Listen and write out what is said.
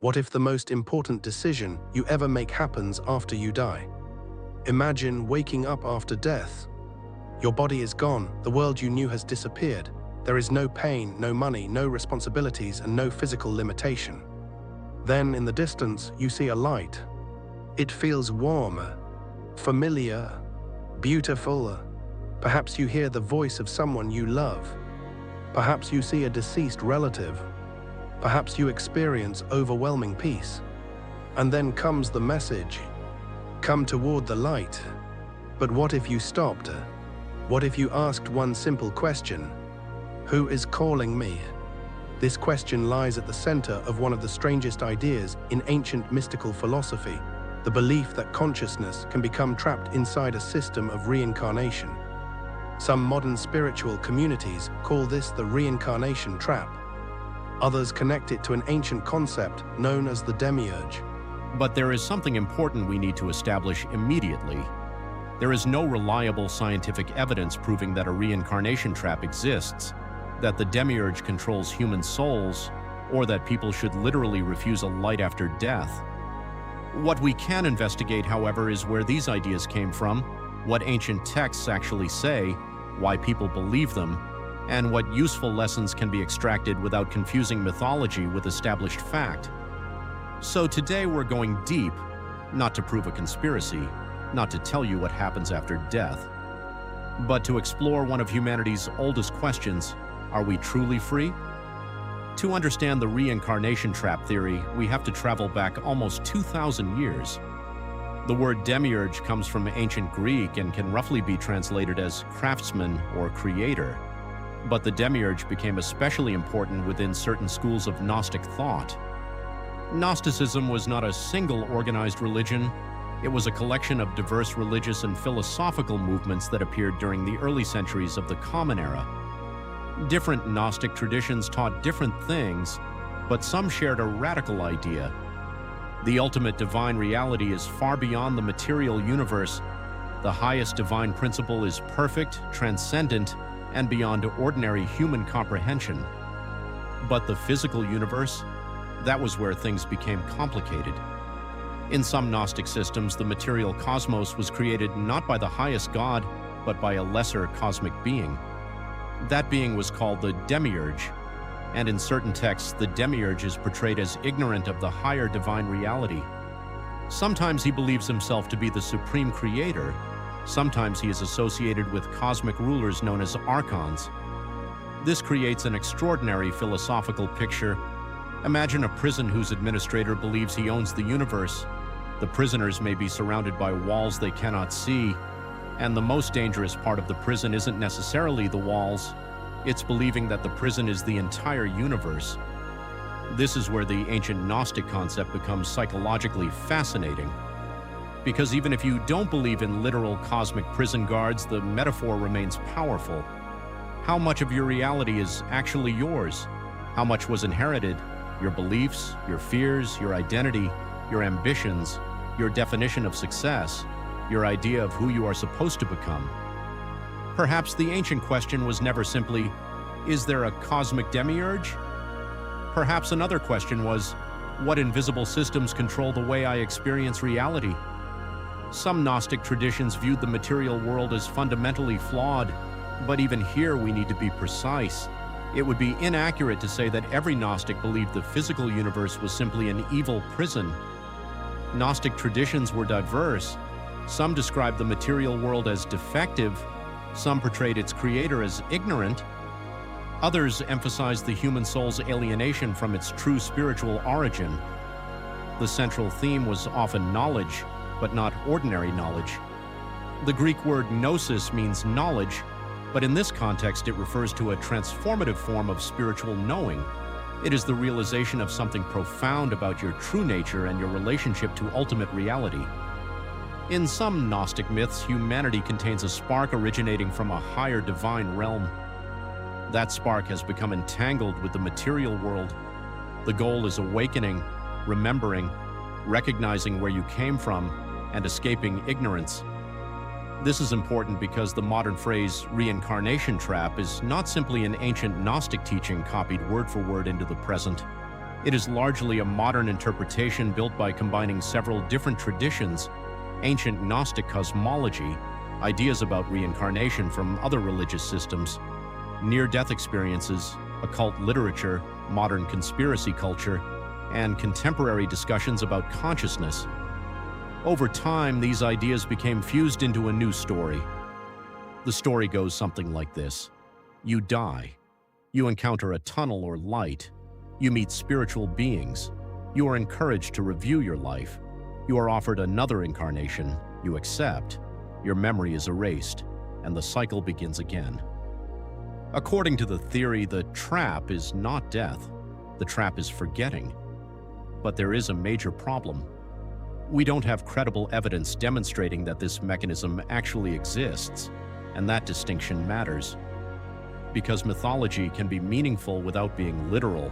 What if the most important decision you ever make happens after you die? Imagine waking up after death. Your body is gone, the world you knew has disappeared. There is no pain, no money, no responsibilities, and no physical limitation. Then, in the distance, you see a light. It feels warm, familiar, beautiful. Perhaps you hear the voice of someone you love. Perhaps you see a deceased relative. Perhaps you experience overwhelming peace. And then comes the message. Come toward the light. But what if you stopped? What if you asked one simple question? Who is calling me? This question lies at the center of one of the strangest ideas in ancient mystical philosophy, the belief that consciousness can become trapped inside a system of reincarnation. Some modern spiritual communities call this the reincarnation trap. Others connect it to an ancient concept known as the Demiurge. But there is something important we need to establish immediately. There is no reliable scientific evidence proving that a reincarnation trap exists, that the Demiurge controls human souls, or that people should literally refuse a light after death. What we can investigate, however, is where these ideas came from, what ancient texts actually say, why people believe them, and what useful lessons can be extracted without confusing mythology with established fact. So today we're going deep, not to prove a conspiracy, not to tell you what happens after death, but to explore one of humanity's oldest questions: are we truly free? To understand the reincarnation trap theory, we have to travel back almost 2,000 years. The word demiurge comes from ancient Greek and can roughly be translated as craftsman or creator. But the demiurge became especially important within certain schools of Gnostic thought. Gnosticism was not a single organized religion. It was a collection of diverse religious and philosophical movements that appeared during the early centuries of the Common Era. Different Gnostic traditions taught different things, but some shared a radical idea. The ultimate divine reality is far beyond the material universe. The highest divine principle is perfect, transcendent, and beyond ordinary human comprehension. But the physical universe, that was where things became complicated. In some Gnostic systems, the material cosmos was created not by the highest god, but by a lesser cosmic being. That being was called the Demiurge, and in certain texts, the Demiurge is portrayed as ignorant of the higher divine reality. Sometimes he believes himself to be the supreme creator. Sometimes he is associated with cosmic rulers known as Archons. This creates an extraordinary philosophical picture. Imagine a prison whose administrator believes he owns the universe. The prisoners may be surrounded by walls they cannot see, and the most dangerous part of the prison isn't necessarily the walls. It's believing that the prison is the entire universe. This is where the ancient Gnostic concept becomes psychologically fascinating. Because even if you don't believe in literal cosmic prison guards, the metaphor remains powerful. How much of your reality is actually yours? How much was inherited? Your beliefs, your fears, your identity, your ambitions, your definition of success, your idea of who you are supposed to become. Perhaps the ancient question was never simply, is there a cosmic demiurge? Perhaps another question was, what invisible systems control the way I experience reality? Some Gnostic traditions viewed the material world as fundamentally flawed, but even here we need to be precise. It would be inaccurate to say that every Gnostic believed the physical universe was simply an evil prison. Gnostic traditions were diverse. Some described the material world as defective. Some portrayed its creator as ignorant. Others emphasized the human soul's alienation from its true spiritual origin. The central theme was often knowledge, but not ordinary knowledge. The Greek word gnosis means knowledge, but in this context it refers to a transformative form of spiritual knowing. It is the realization of something profound about your true nature and your relationship to ultimate reality. In some Gnostic myths, humanity contains a spark originating from a higher divine realm. That spark has become entangled with the material world. The goal is awakening, remembering, recognizing where you came from, and escaping ignorance. This is important because the modern phrase reincarnation trap is not simply an ancient Gnostic teaching copied word for word into the present. It is largely a modern interpretation built by combining several different traditions, ancient Gnostic cosmology, ideas about reincarnation from other religious systems, near-death experiences, occult literature, modern conspiracy culture, and contemporary discussions about consciousness. Over time, these ideas became fused into a new story. The story goes something like this. You die. You encounter a tunnel or light. You meet spiritual beings. You are encouraged to review your life. You are offered another incarnation. You accept. Your memory is erased, and the cycle begins again. According to the theory, the trap is not death. The trap is forgetting. But there is a major problem. We don't have credible evidence demonstrating that this mechanism actually exists, and that distinction matters. Because mythology can be meaningful without being literal,